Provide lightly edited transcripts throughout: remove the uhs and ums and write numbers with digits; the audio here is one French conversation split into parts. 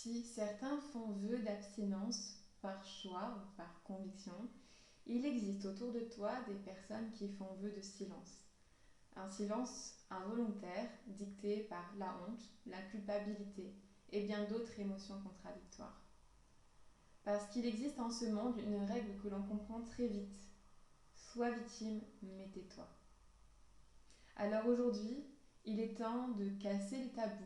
Si certains font vœu d'abstinence par choix ou par conviction, il existe autour de toi des personnes qui font vœu de silence. Un silence involontaire dicté par la honte, la culpabilité et bien d'autres émotions contradictoires. Parce qu'il existe en ce monde une règle que l'on comprend très vite. Sois victime, mais tais-toi. Alors aujourd'hui, il est temps de casser les tabous,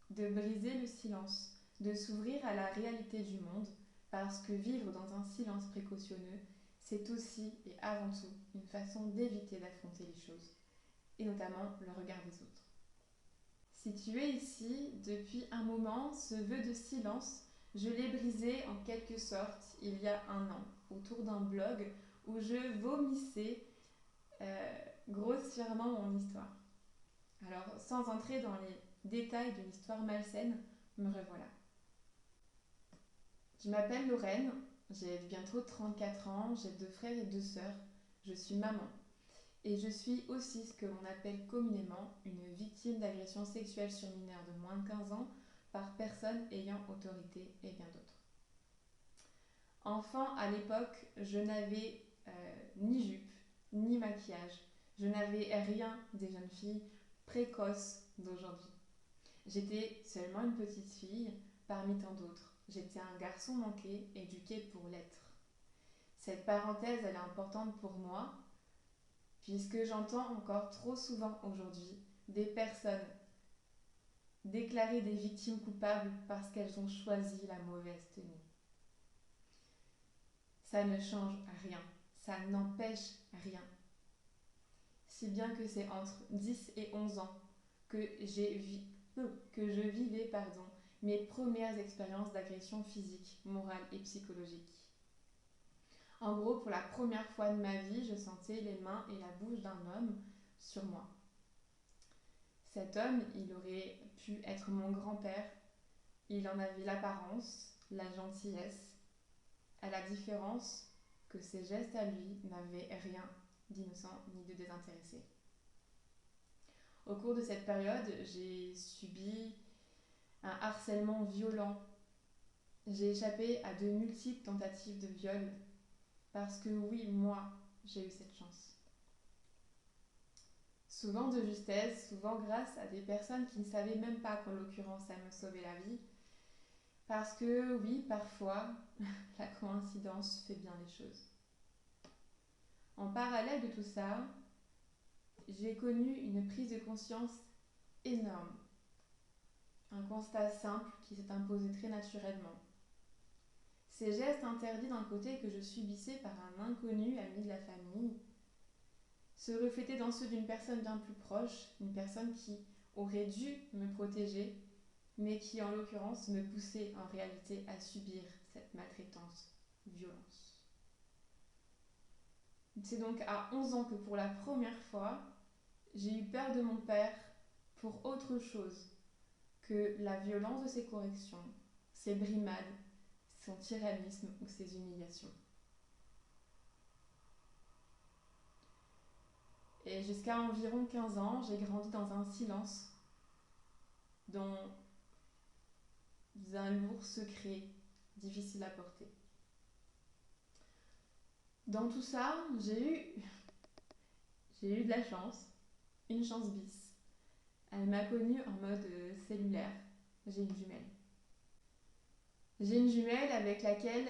de briser le silence, de s'ouvrir à la réalité du monde, parce que vivre dans un silence précautionneux, c'est aussi et avant tout une façon d'éviter d'affronter les choses, et notamment le regard des autres. Si tu es ici depuis un moment, ce vœu de silence, je l'ai brisé en quelque sorte il y a un an, autour d'un blog où je vomissais grossièrement mon histoire. Alors, sans entrer dans les détails d'une histoire malsaine, me revoilà. Je m'appelle Lorraine, j'ai bientôt 34 ans, j'ai 2 frères et 2 sœurs, je suis maman. Et je suis aussi ce que l'on appelle communément une victime d'agression sexuelle sur mineurs de moins de 15 ans par personne ayant autorité et bien d'autres. Enfant, à l'époque, je n'avais ni jupe, ni maquillage. Je n'avais rien des jeunes filles précoces d'aujourd'hui. J'étais seulement une petite fille parmi tant d'autres. J'étais un garçon manqué, éduqué pour l'être. Cette parenthèse, elle est importante pour moi, puisque j'entends encore trop souvent aujourd'hui des personnes déclarer des victimes coupables parce qu'elles ont choisi la mauvaise tenue. Ça ne change rien, ça n'empêche rien. Si bien que c'est entre 10 et 11 ans que je vivais mes premières expériences d'agression physique, morale et psychologique. En gros, pour la première fois de ma vie, je sentais les mains et la bouche d'un homme sur moi. Cet homme, il aurait pu être mon grand-père. Il en avait l'apparence, la gentillesse, à la différence que ses gestes à lui n'avaient rien d'innocent ni de désintéressé. Au cours de cette période, j'ai subi un harcèlement violent. J'ai échappé à de multiples tentatives de viol parce que oui, moi, j'ai eu cette chance. Souvent de justesse, souvent grâce à des personnes qui ne savaient même pas qu'en l'occurrence ça me sauvait la vie. Parce que oui, parfois, la coïncidence fait bien les choses. En parallèle de tout ça, j'ai connu une prise de conscience énorme. Un constat simple qui s'est imposé très naturellement. Ces gestes interdits d'un côté que je subissais par un inconnu ami de la famille se reflétaient dans ceux d'une personne bien plus proche, une personne qui aurait dû me protéger, mais qui en l'occurrence me poussait en réalité à subir cette maltraitance, violence. C'est donc à 11 ans que pour la première fois, j'ai eu peur de mon père pour autre chose que la violence de ses corrections, ses brimades, son tyrannisme ou ses humiliations. Et jusqu'à environ 15 ans, j'ai grandi dans un silence, dans un lourd secret difficile à porter. Dans tout ça, j'ai eu de la chance, une chance bis. Elle m'a connue en mode cellulaire. J'ai une jumelle. J'ai une jumelle avec laquelle,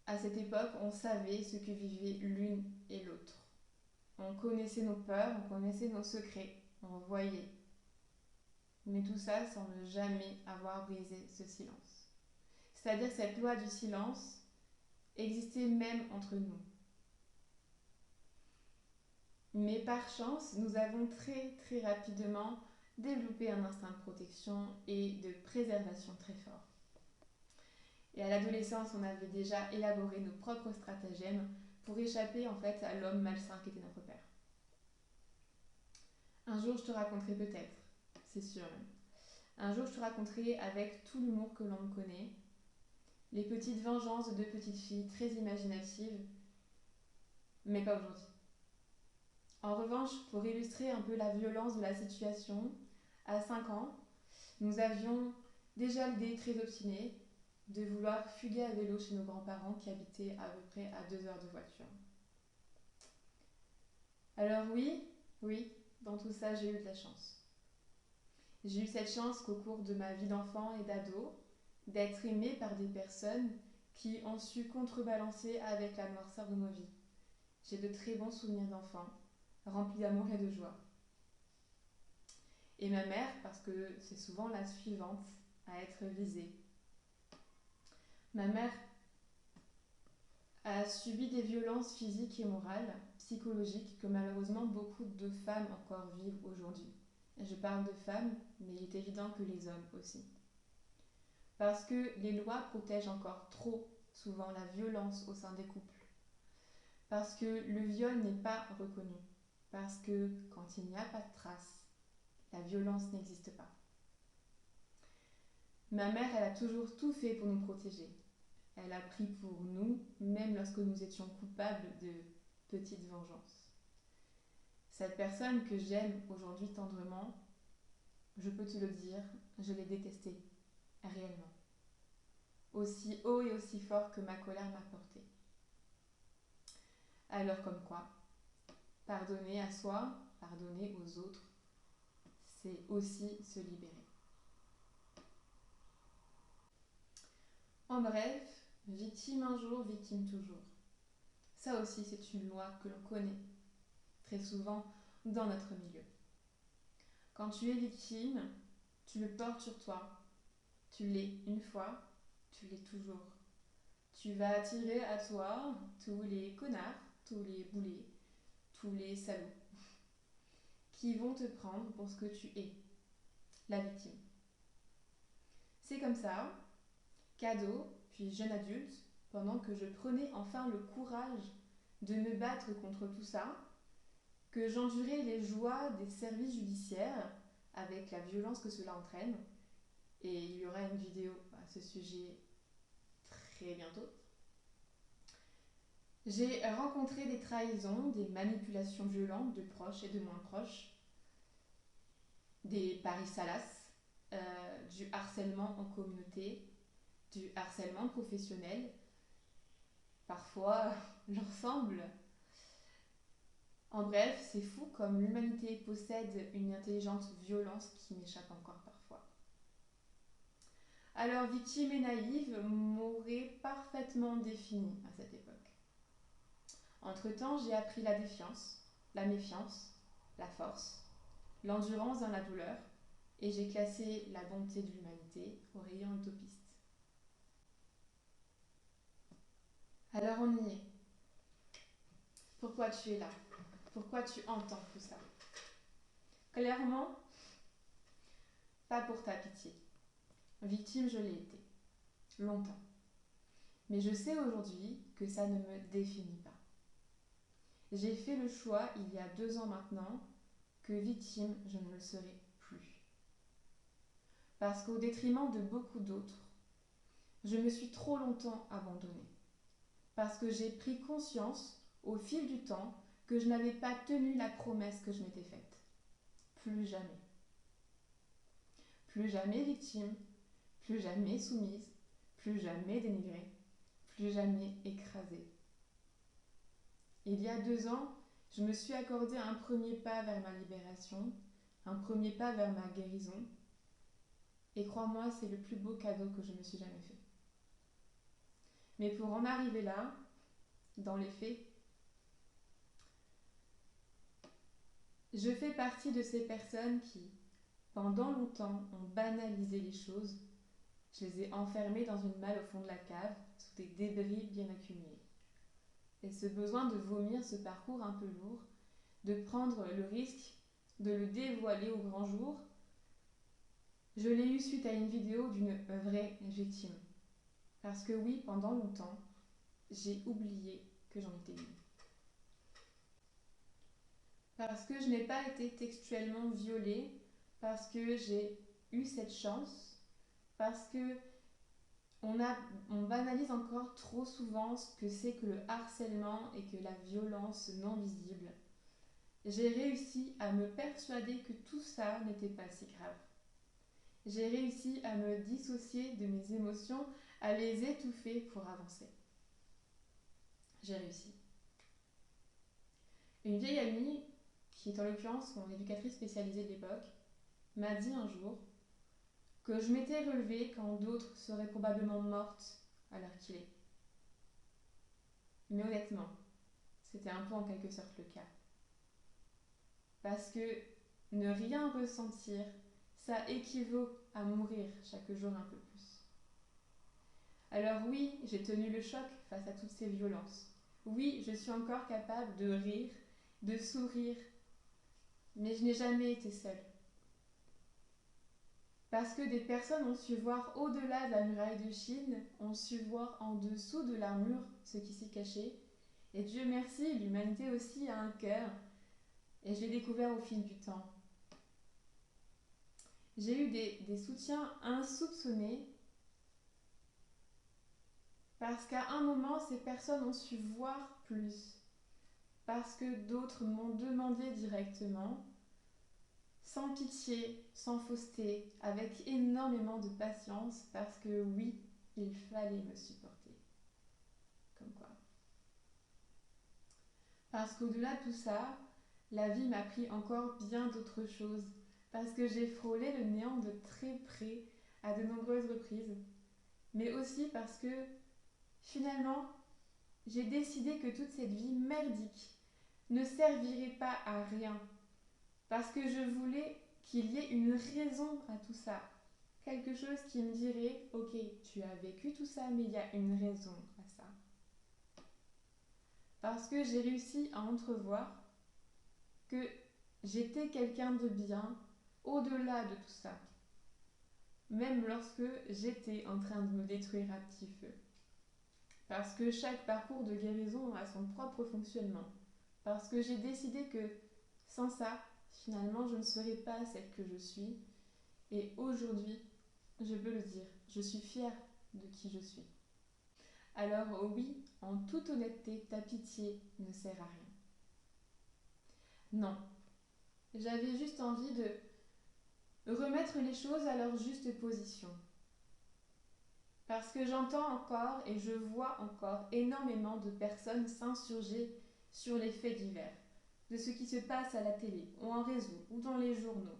à cette époque, on savait ce que vivaient l'une et l'autre. On connaissait nos peurs, on connaissait nos secrets, on voyait. Mais tout ça sans ne jamais avoir brisé ce silence. C'est-à-dire que cette loi du silence existait même entre nous. Mais par chance, nous avons très très rapidement développé un instinct de protection et de préservation très fort. Et à l'adolescence, on avait déjà élaboré nos propres stratagèmes pour échapper en fait à l'homme malsain qui était notre père. Un jour, je te raconterai peut-être, c'est sûr. Un jour, je te raconterai avec tout l'humour que l'on me connaît, les petites vengeances de 2 petites filles très imaginatives, mais pas aujourd'hui. En revanche, pour illustrer un peu la violence de la situation, à 5 ans, nous avions Déjà l'idée très obstinée de vouloir fuguer à vélo chez nos grands-parents qui habitaient à peu près à 2 heures de voiture. Alors oui, dans tout ça j'ai eu de la chance. J'ai eu cette chance qu'au cours de ma vie d'enfant et d'ado, d'être aimée par des personnes qui ont su contrebalancer avec la noirceur de nos vies. J'ai de très bons souvenirs d'enfants, remplis d'amour et de joie. Et ma mère, parce que c'est souvent la suivante à être visée. Ma mère a subi des violences physiques et morales, psychologiques, que malheureusement beaucoup de femmes encore vivent aujourd'hui. Je parle de femmes, mais il est évident que les hommes aussi. Parce que les lois protègent encore trop souvent la violence au sein des couples. Parce que le viol n'est pas reconnu. Parce que quand il n'y a pas de traces, la violence n'existe pas. Ma mère, elle a toujours tout fait pour nous protéger. Elle a pris pour nous, même lorsque nous étions coupables de petites vengeances. Cette personne que j'aime aujourd'hui tendrement, je peux te le dire, je l'ai détestée, réellement. Aussi haut et aussi fort que ma colère m'a porté. Alors comme quoi, pardonner à soi, pardonner aux autres, c'est aussi se libérer. En bref, victime un jour, victime toujours. Ça aussi, c'est une loi que l'on connaît très souvent dans notre milieu. Quand tu es victime, tu le portes sur toi. Tu l'es une fois, tu l'es toujours. Tu vas attirer à toi tous les connards, tous les boulets, tous les salauds qui vont te prendre pour ce que tu es, la victime. C'est comme ça, qu'ado, puis jeune adulte, pendant que je prenais enfin le courage de me battre contre tout ça, que j'endurais les joies des services judiciaires avec la violence que cela entraîne, et il y aura une vidéo à ce sujet très bientôt. J'ai rencontré des trahisons, des manipulations violentes de proches et de moins proches, des paris salaces, du harcèlement en communauté, du harcèlement professionnel, parfois l'ensemble. En bref, c'est fou comme l'humanité possède une intelligente violence qui m'échappe encore parfois. Alors, victime et naïve m'auraient parfaitement définie à cette époque. Entre-temps, j'ai appris la défiance, la méfiance, la force, l'endurance dans la douleur, et j'ai classé la bonté de l'humanité au rayon utopiste. Alors on y est. Pourquoi tu es là? Pourquoi tu entends tout ça? Clairement, pas pour ta pitié. Victime, je l'ai été. Longtemps. Mais je sais aujourd'hui que ça ne me définit pas. J'ai fait le choix, il y a 2 ans maintenant, que victime, je ne le serai plus. Parce qu'au détriment de beaucoup d'autres, je me suis trop longtemps abandonnée. Parce que j'ai pris conscience, au fil du temps, que je n'avais pas tenu la promesse que je m'étais faite. Plus jamais. Plus jamais victime, plus jamais soumise, plus jamais dénigrée, plus jamais écrasée. Il y a 2 ans, je me suis accordé un premier pas vers ma libération, un premier pas vers ma guérison. Et crois-moi, c'est le plus beau cadeau que je me suis jamais fait. Mais pour en arriver là, dans les faits, je fais partie de ces personnes qui, pendant longtemps, ont banalisé les choses. Je les ai enfermées dans une malle au fond de la cave, sous des débris bien accumulés. Et ce besoin de vomir ce parcours un peu lourd, de prendre le risque de le dévoiler au grand jour, je l'ai eu suite à une vidéo d'une vraie victime. Parce que oui, pendant longtemps, j'ai oublié que j'en étais une. Parce que je n'ai pas été textuellement violée, parce que j'ai eu cette chance, parce que on banalise encore trop souvent ce que c'est que le harcèlement et que la violence non visible. J'ai réussi à me persuader que tout ça n'était pas si grave. J'ai réussi à me dissocier de mes émotions, à les étouffer pour avancer. J'ai réussi. Une vieille amie, qui est en l'occurrence mon éducatrice spécialisée de l'époque, m'a dit un jour que je m'étais relevée quand d'autres seraient probablement mortes à l'heure qu'il est. Mais honnêtement, c'était un peu en quelque sorte le cas. Parce que ne rien ressentir, ça équivaut à mourir chaque jour un peu plus. Alors oui, j'ai tenu le choc face à toutes ces violences. Oui, je suis encore capable de rire, de sourire, mais je n'ai jamais été seule. Parce que des personnes ont su voir au-delà de la muraille de Chine, ont su voir en dessous de l'armure ce qui s'y cachait. Et Dieu merci, l'humanité aussi a un cœur. Et je l'ai découvert au fil du temps. J'ai eu des soutiens insoupçonnés parce qu'à un moment, ces personnes ont su voir plus. Parce que d'autres m'ont demandé directement, sans pitié, sans fausseté, avec énormément de patience, parce que oui, il fallait me supporter. Comme quoi. Parce qu'au-delà de tout ça, la vie m'a appris encore bien d'autres choses. Parce que j'ai frôlé le néant de très près à de nombreuses reprises. Mais aussi parce que finalement, j'ai décidé que toute cette vie merdique ne servirait pas à rien. Parce que je voulais qu'il y ait une raison à tout ça. Quelque chose qui me dirait, ok, tu as vécu tout ça, mais il y a une raison à ça. Parce que j'ai réussi à entrevoir que j'étais quelqu'un de bien au-delà de tout ça. Même lorsque j'étais en train de me détruire à petit feu. Parce que chaque parcours de guérison a son propre fonctionnement. Parce que j'ai décidé que sans ça, finalement, je ne serais pas celle que je suis. Et aujourd'hui, je peux le dire, je suis fière de qui je suis. Alors oui, en toute honnêteté, ta pitié ne sert à rien. Non, j'avais juste envie de remettre les choses à leur juste position. Parce que j'entends encore et je vois encore énormément de personnes s'insurger sur les faits divers, de ce qui se passe à la télé, ou en réseau, ou dans les journaux.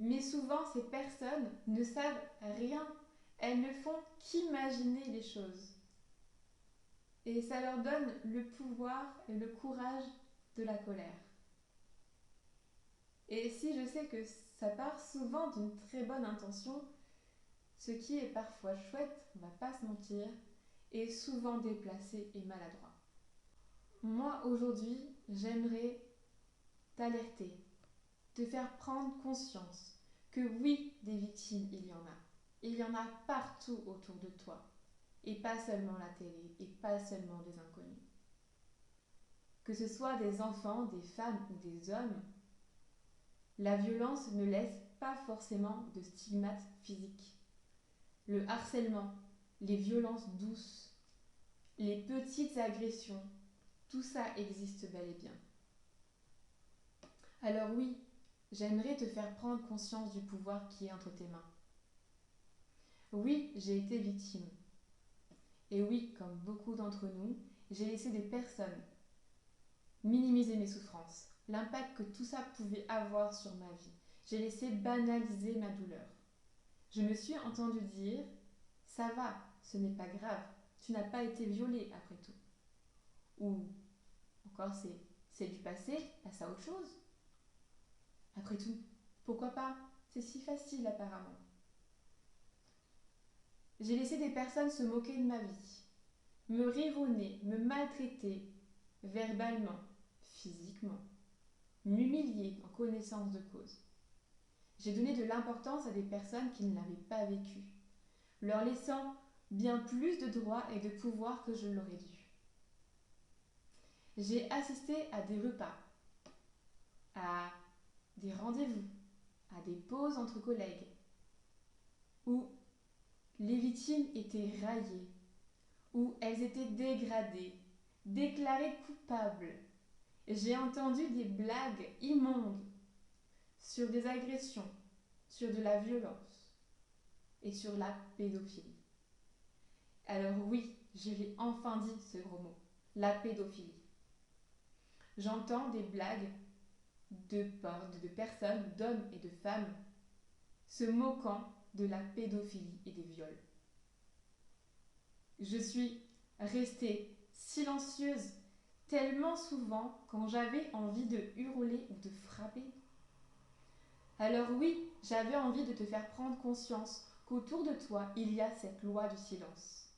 Mais souvent, ces personnes ne savent rien. Elles ne font qu'imaginer les choses. Et ça leur donne le pouvoir et le courage de la colère. Et si je sais que ça part souvent d'une très bonne intention, ce qui est parfois chouette, on va pas se mentir, est souvent déplacé et maladroit. Moi, aujourd'hui, j'aimerais t'alerter, te faire prendre conscience que oui, des victimes, il y en a. Il y en a partout autour de toi. Et pas seulement la télé, et pas seulement des inconnus. Que ce soit des enfants, des femmes ou des hommes, la violence ne laisse pas forcément de stigmates physiques. Le harcèlement, les violences douces, les petites agressions, tout ça existe bel et bien. Alors oui, j'aimerais te faire prendre conscience du pouvoir qui est entre tes mains. Oui, j'ai été victime. Et oui, comme beaucoup d'entre nous, j'ai laissé des personnes minimiser mes souffrances, l'impact que tout ça pouvait avoir sur ma vie. J'ai laissé banaliser ma douleur. Je me suis entendue dire, ça va, ce n'est pas grave, tu n'as pas été violée après tout. Ou encore c'est du passé, passe à autre chose. Après tout, pourquoi pas? C'est si facile apparemment. J'ai laissé des personnes se moquer de ma vie, me rironner, me maltraiter, verbalement, physiquement, m'humilier en connaissance de cause. J'ai donné de l'importance à des personnes qui ne l'avaient pas vécu, leur laissant bien plus de droits et de pouvoir que je l'aurais dû. J'ai assisté à des repas, à des rendez-vous, à des pauses entre collègues, où les victimes étaient raillées, où elles étaient dégradées, déclarées coupables. J'ai entendu des blagues immondes sur des agressions, sur de la violence et sur la pédophilie. Alors oui, je l'ai enfin dit ce gros mot, la pédophilie. J'entends des blagues de personnes, d'hommes et de femmes, se moquant de la pédophilie et des viols. Je suis restée silencieuse tellement souvent quand j'avais envie de hurler ou de frapper. Alors oui, j'avais envie de te faire prendre conscience qu'autour de toi, il y a cette loi du silence.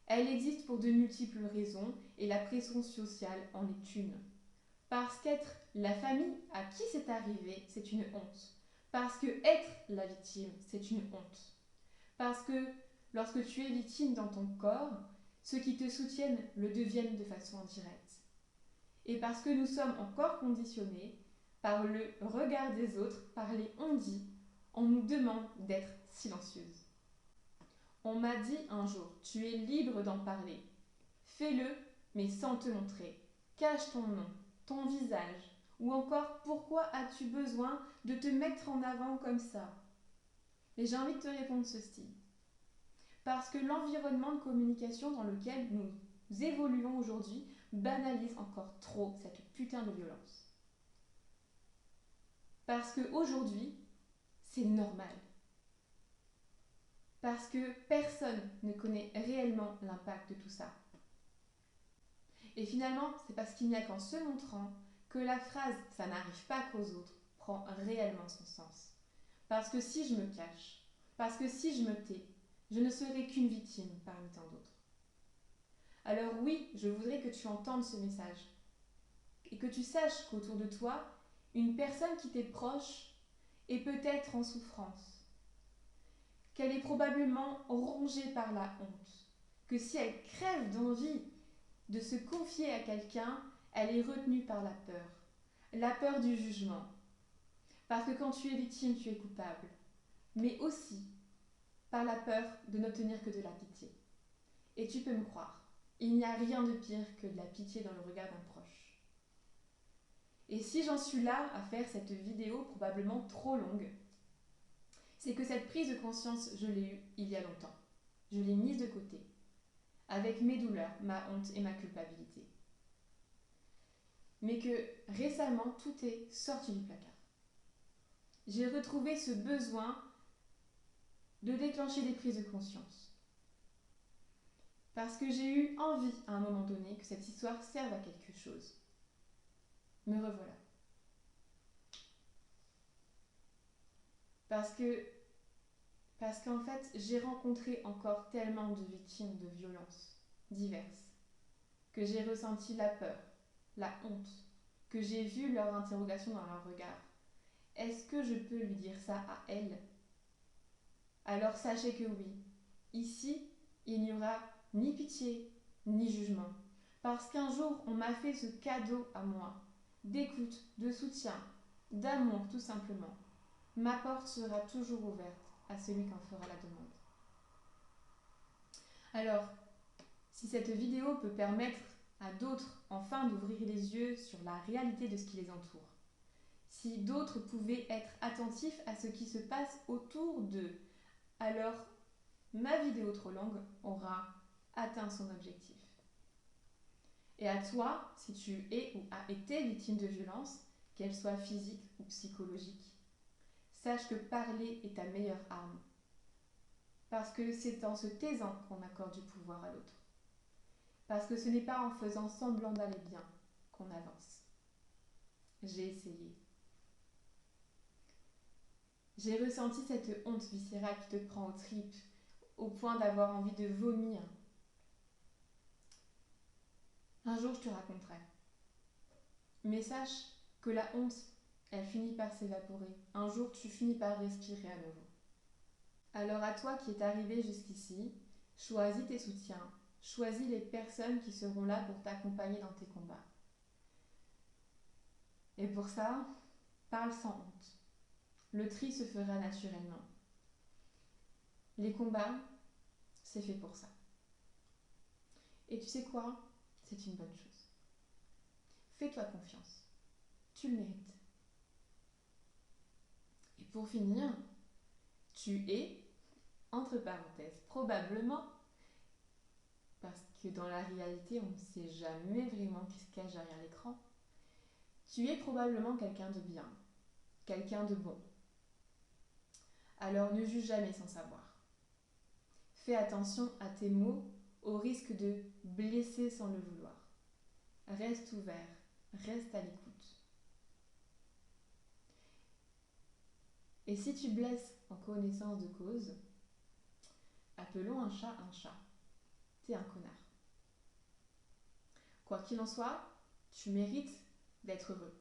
Elle existe pour de multiples raisons et la pression sociale en est une. Parce qu'être la famille à qui c'est arrivé, c'est une honte. Parce que être la victime, c'est une honte. Parce que lorsque tu es victime dans ton corps, ceux qui te soutiennent le deviennent de façon indirecte. Et parce que nous sommes encore conditionnés par le regard des autres, par les on-dit, on nous demande d'être silencieuses. On m'a dit un jour, tu es libre d'en parler. Fais-le, mais sans te montrer. Cache ton nom, ton visage, ou encore pourquoi as-tu besoin de te mettre en avant comme ça? Mais j'ai envie de te répondre ceci. Parce que l'environnement de communication dans lequel nous évoluons aujourd'hui banalise encore trop cette putain de violence. Parce qu'aujourd'hui, c'est normal. Parce que personne ne connaît réellement l'impact de tout ça. Et finalement, c'est parce qu'il n'y a qu'en se montrant que la phrase « ça n'arrive pas qu'aux autres » prend réellement son sens. Parce que si je me cache, parce que si je me tais, je ne serai qu'une victime parmi tant d'autres. Alors oui, je voudrais que tu entendes ce message et que tu saches qu'autour de toi, une personne qui t'est proche est peut-être en souffrance, qu'elle est probablement rongée par la honte, que si elle crève d'envie de se confier à quelqu'un, elle est retenue par la peur du jugement. Parce que quand tu es victime, tu es coupable, mais aussi par la peur de n'obtenir que de la pitié. Et tu peux me croire, il n'y a rien de pire que de la pitié dans le regard d'un proche. Et si j'en suis là à faire cette vidéo probablement trop longue, c'est que cette prise de conscience, je l'ai eue il y a longtemps. Je l'ai mise de côté, avec mes douleurs, ma honte et ma culpabilité. Mais que récemment, tout est sorti du placard. J'ai retrouvé ce besoin de déclencher des prises de conscience. Parce que j'ai eu envie, à un moment donné, que cette histoire serve à quelque chose. Me revoilà. Parce qu'en fait, j'ai rencontré encore tellement de victimes de violences diverses, que j'ai ressenti la peur, la honte, que j'ai vu leur interrogation dans leur regard. Est-ce que je peux lui dire ça à elle? Alors sachez que oui, ici, il n'y aura ni pitié, ni jugement. Parce qu'un jour, on m'a fait ce cadeau à moi, d'écoute, de soutien, d'amour tout simplement. Ma porte sera toujours ouverte à celui qui en fera la demande. Alors, si cette vidéo peut permettre à d'autres enfin d'ouvrir les yeux sur la réalité de ce qui les entoure, si d'autres pouvaient être attentifs à ce qui se passe autour d'eux, alors ma vidéo trop longue aura atteint son objectif. Et à toi, si tu es ou as été victime de violence, qu'elle soit physique ou psychologique, sache que parler est ta meilleure arme. Parce que c'est en se taisant qu'on accorde du pouvoir à l'autre. Parce que ce n'est pas en faisant semblant d'aller bien qu'on avance. J'ai essayé. J'ai ressenti cette honte viscérale qui te prend aux tripes, au point d'avoir envie de vomir. Un jour, je te raconterai. Mais sache que la honte, elle finit par s'évaporer. Un jour, tu finis par respirer à nouveau. Alors à toi qui es arrivé jusqu'ici, choisis tes soutiens, choisis les personnes qui seront là pour t'accompagner dans tes combats. Et pour ça, parle sans honte. Le tri se fera naturellement. Les combats, c'est fait pour ça. Et tu sais quoi? C'est une bonne chose. Fais-toi confiance. Tu le mérites. Et Pour finir, tu es, entre parenthèses, probablement, parce que dans la réalité, on ne sait jamais vraiment qui se cache derrière l'écran, tu es probablement quelqu'un de bien, quelqu'un de bon. Alors ne juge jamais sans savoir. Fais attention à tes mots au risque de blesser sans le vouloir. Reste ouvert, reste à l'écoute. Et si tu blesses en connaissance de cause, appelons un chat un chat. T'es un connard. Quoi qu'il en soit, tu mérites d'être heureux,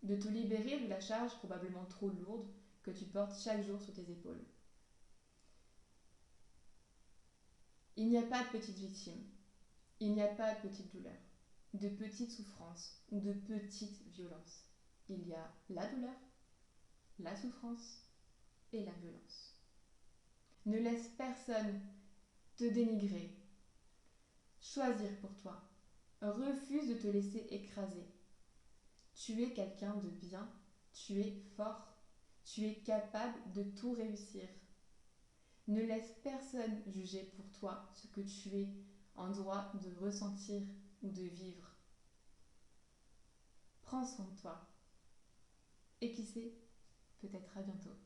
de te libérer de la charge probablement trop lourde que tu portes chaque jour sur tes épaules. Il n'y a pas de petite victime, il n'y a pas de petite douleur, de petite souffrance ou de petite violence. Il y a la douleur, la souffrance et la violence. Ne laisse personne te dénigrer, choisir pour toi. Refuse de te laisser écraser. Tu es quelqu'un de bien, tu es fort, tu es capable de tout réussir. Ne laisse personne juger pour toi ce que tu es en droit de ressentir ou de vivre. Prends soin de toi. Et qui sait, peut-être à bientôt.